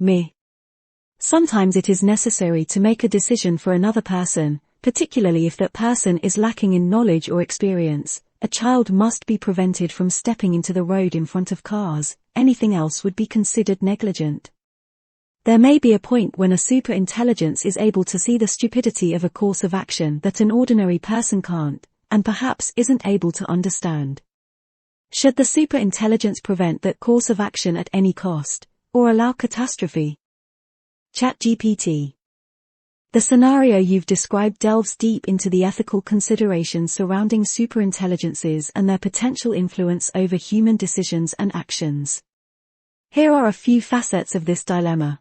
Me. Sometimes it is necessary to make a decision for another person, particularly if that person is lacking in knowledge or experience. A child must be prevented from stepping into the road in front of cars, anything else would be considered negligent. There may be a point when a superintelligence is able to see the stupidity of a course of action that an ordinary person can't, and perhaps isn't able to understand. Should the superintelligence prevent that course of action at any cost, or allow catastrophe? ChatGPT. The scenario you've described delves deep into the ethical considerations surrounding superintelligences and their potential influence over human decisions and actions. Here are a few facets of this dilemma.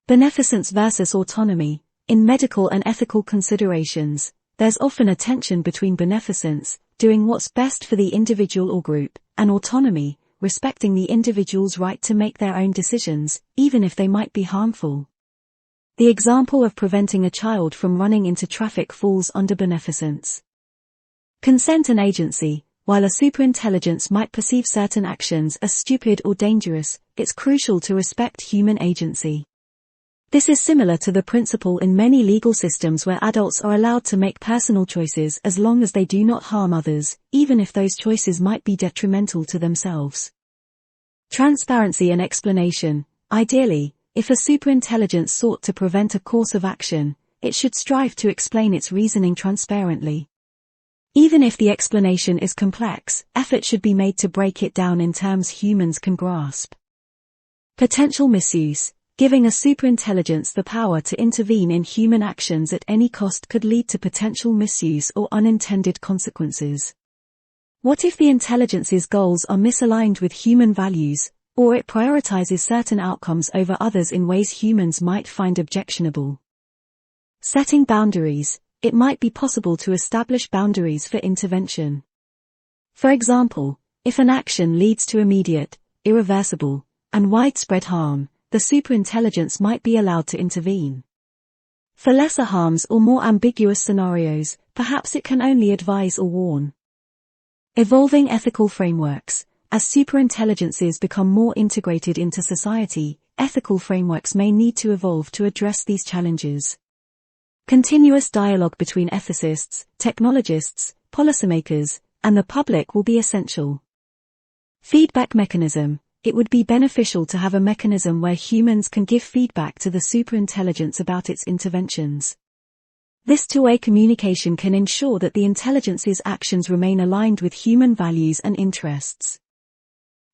Beneficence versus autonomy. In medical and ethical considerations, there's often a tension between beneficence, doing what's best for the individual or group, and autonomy, respecting the individual's right to make their own decisions, even if they might be harmful. The example of preventing a child from running into traffic falls under beneficence. Consent and agency. While a superintelligence might perceive certain actions as stupid or dangerous, it's crucial to respect human agency. This is similar to the principle in many legal systems where adults are allowed to make personal choices as long as they do not harm others, even if those choices might be detrimental to themselves. Transparency and explanation. Ideally, if a superintelligence sought to prevent a course of action, it should strive to explain its reasoning transparently. Even if the explanation is complex, effort should be made to break it down in terms humans can grasp. Potential misuse. Giving a superintelligence the power to intervene in human actions at any cost could lead to potential misuse or unintended consequences. What if the intelligence's goals are misaligned with human values, or it prioritizes certain outcomes over others in ways humans might find objectionable? Setting boundaries. It might be possible to establish boundaries for intervention. For example, if an action leads to immediate, irreversible, and widespread harm, the superintelligence might be allowed to intervene. For lesser harms or more ambiguous scenarios, perhaps it can only advise or warn. Evolving ethical frameworks. As superintelligences become more integrated into society, ethical frameworks may need to evolve to address these challenges. Continuous dialogue between ethicists, technologists, policymakers, and the public will be essential. Feedback mechanism. It would be beneficial to have a mechanism where humans can give feedback to the superintelligence about its interventions. This two-way communication can ensure that the intelligence's actions remain aligned with human values and interests.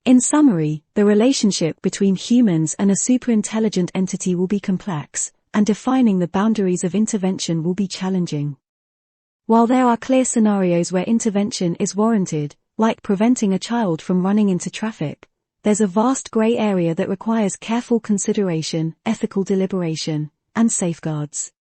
In summary, the relationship between humans and a superintelligent entity will be complex, and defining the boundaries of intervention will be challenging. While there are clear scenarios where intervention is warranted, like preventing a child from running into traffic, there's a vast gray area that requires careful consideration, ethical deliberation, and safeguards.